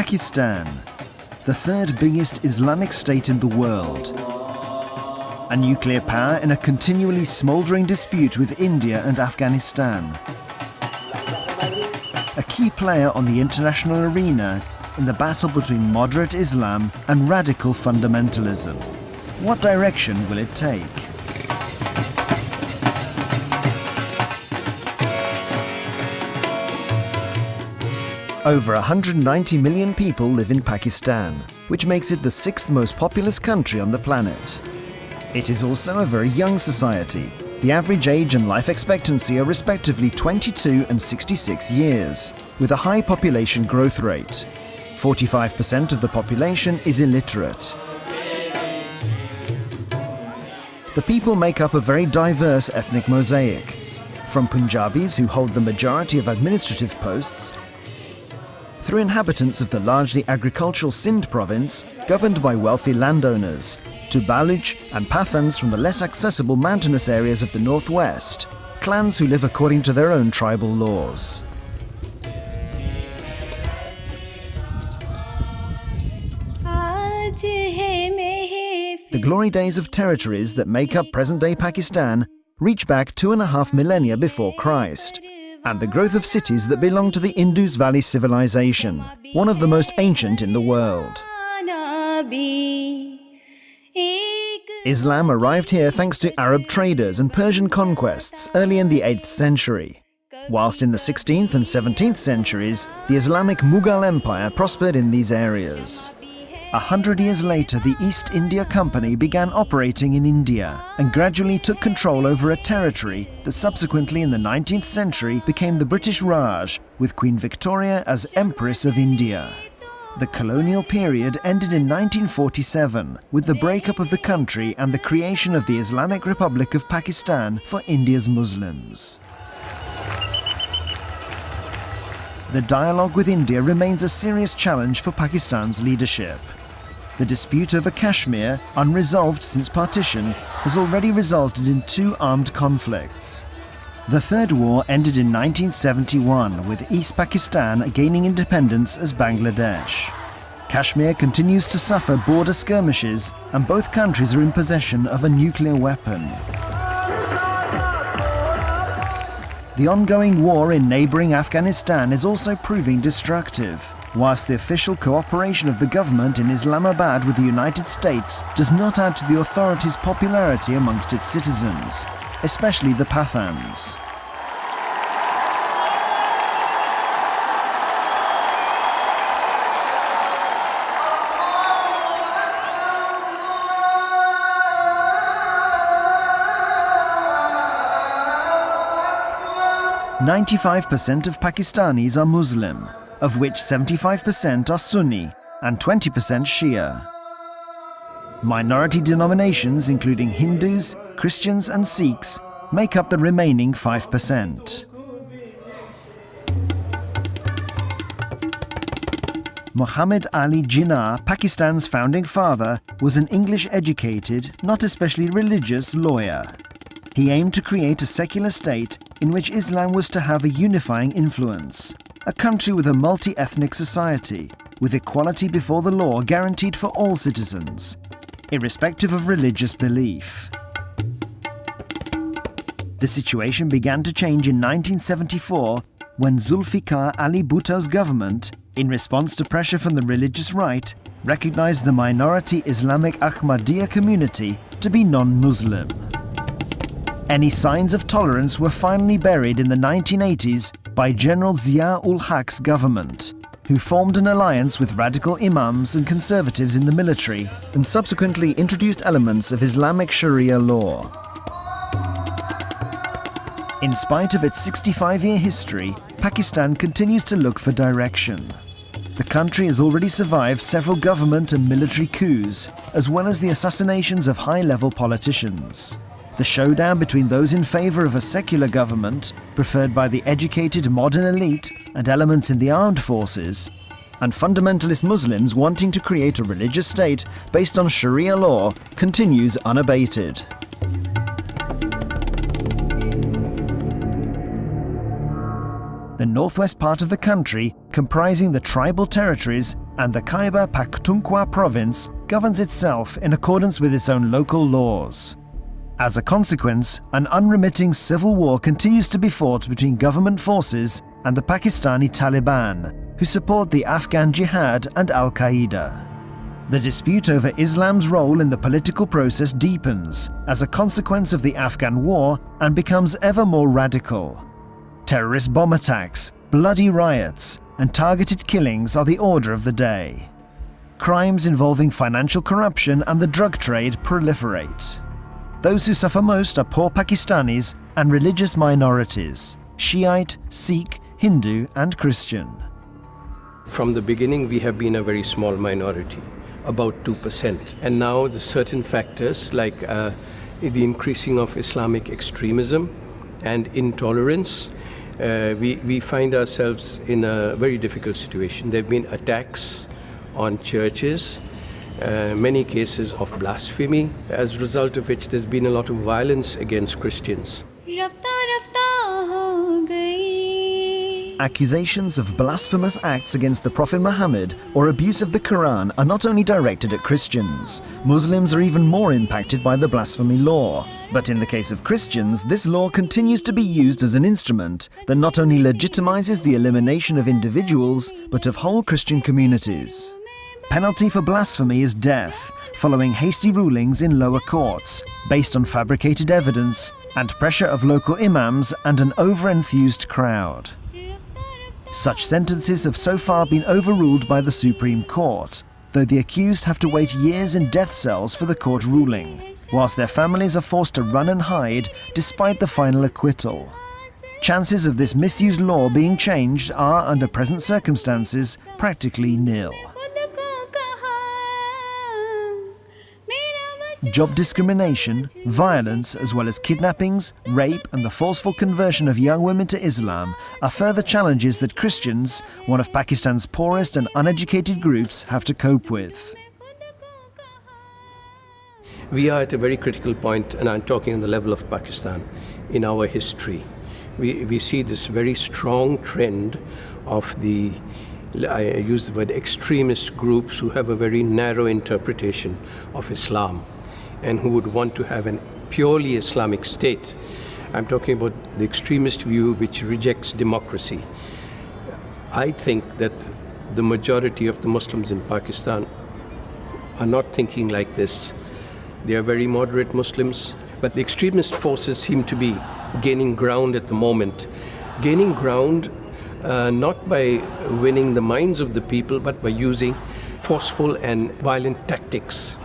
Pakistan, the third biggest Islamic state in the world. A nuclear power in a continually smouldering dispute with India and Afghanistan. A key player on the international arena in the battle between moderate Islam and radical fundamentalism. What direction will it take? Over 190 million people live in Pakistan, which makes it the sixth most populous country on the planet. It is also a very young society. The average age and life expectancy are respectively 22 and 66 years, with a high population growth rate. 45% of the population is illiterate. The people make up a very diverse ethnic mosaic, from Punjabis who hold the majority of administrative posts, through inhabitants of the largely agricultural Sindh province, governed by wealthy landowners, to Baluch and Pathans from the less accessible mountainous areas of the northwest, clans who live according to their own tribal laws. The glory days of territories that make up present-day Pakistan reach back 2.5 millennia before Christ, and the growth of cities that belong to the Indus Valley civilization, one of the most ancient in the world. Islam arrived here thanks to Arab traders and Persian conquests early in the 8th century. Whilst in the 16th and 17th centuries, the Islamic Mughal Empire prospered in these areas. 100 years later, the East India Company began operating in India and gradually took control over a territory that subsequently in the 19th century became the British Raj, with Queen Victoria as Empress of India. The colonial period ended in 1947 with the breakup of the country and the creation of the Islamic Republic of Pakistan for India's Muslims. The dialogue with India remains a serious challenge for Pakistan's leadership. The dispute over Kashmir, unresolved since partition, has already resulted in 2 armed conflicts. The Third War ended in 1971 with East Pakistan gaining independence as Bangladesh. Kashmir continues to suffer border skirmishes and both countries are in possession of a nuclear weapon. The ongoing war in neighbouring Afghanistan is also proving destructive, whilst the official cooperation of the government in Islamabad with the United States does not add to the authorities' popularity amongst its citizens, especially the Pathans. "95% of Pakistanis are Muslim, of which 75% are Sunni and 20% Shia. Minority denominations, including Hindus, Christians and Sikhs, make up the remaining 5%. Muhammad Ali Jinnah, Pakistan's founding father, was an English-educated, not especially religious lawyer. He aimed to create a secular state in which Islam was to have a unifying influence. A country with a multi-ethnic society, with equality before the law guaranteed for all citizens, irrespective of religious belief. The situation began to change in 1974 when Zulfikar Ali Bhutto's government, in response to pressure from the religious right, recognized the minority Islamic Ahmadiyya community to be non-Muslim. Any signs of tolerance were finally buried in the 1980s by General Zia-ul-Haq's government, who formed an alliance with radical imams and conservatives in the military and subsequently introduced elements of Islamic Sharia law. In spite of its 65-year history, Pakistan continues to look for direction. The country has already survived several government and military coups, as well as the assassinations of high-level politicians. The showdown between those in favour of a secular government, preferred by the educated modern elite and elements in the armed forces, and fundamentalist Muslims wanting to create a religious state based on Sharia law, continues unabated. The northwest part of the country, comprising the tribal territories, and the Khyber Pakhtunkhwa province governs itself in accordance with its own local laws. As a consequence, an unremitting civil war continues to be fought between government forces and the Pakistani Taliban, who support the Afghan Jihad and Al-Qaeda. The dispute over Islam's role in the political process deepens as a consequence of the Afghan war and becomes ever more radical. Terrorist bomb attacks, bloody riots, and targeted killings are the order of the day. Crimes involving financial corruption and the drug trade proliferate. Those who suffer most are poor Pakistanis and religious minorities: Shiite, Sikh, Hindu, and Christian. From the beginning, we have been a very small minority, about 2%. And now the certain factors like the increasing of Islamic extremism and intolerance, we find ourselves in a very difficult situation. There have been attacks on churches, many cases of blasphemy, as a result of which there's been a lot of violence against Christians. Accusations of blasphemous acts against the Prophet Muhammad or abuse of the Quran are not only directed at Christians. Muslims are even more impacted by the blasphemy law. But in the case of Christians, this law continues to be used as an instrument that not only legitimizes the elimination of individuals, but of whole Christian communities. Penalty for blasphemy is death, following hasty rulings in lower courts, based on fabricated evidence and pressure of local imams and an over-enthused crowd. Such sentences have so far been overruled by the Supreme Court, though the accused have to wait years in death cells for the court ruling, whilst their families are forced to run and hide despite the final acquittal. Chances of this misused law being changed are, under present circumstances, practically nil. Job discrimination, violence, as well as kidnappings, rape, and the forceful conversion of young women to Islam are further challenges that Christians, one of Pakistan's poorest and uneducated groups, have to cope with. We are at a very critical point, and I'm talking on the level of Pakistan, in our history. We see this very strong trend of I use the word extremist groups who have a very narrow interpretation of Islam and who would want to have a purely Islamic state. I'm talking about the extremist view which rejects democracy. I think that the majority of the Muslims in Pakistan are not thinking like this. They are very moderate Muslims, but the extremist forces seem to be gaining ground at the moment. Gaining ground not by winning the minds of the people, but by using forceful and violent tactics.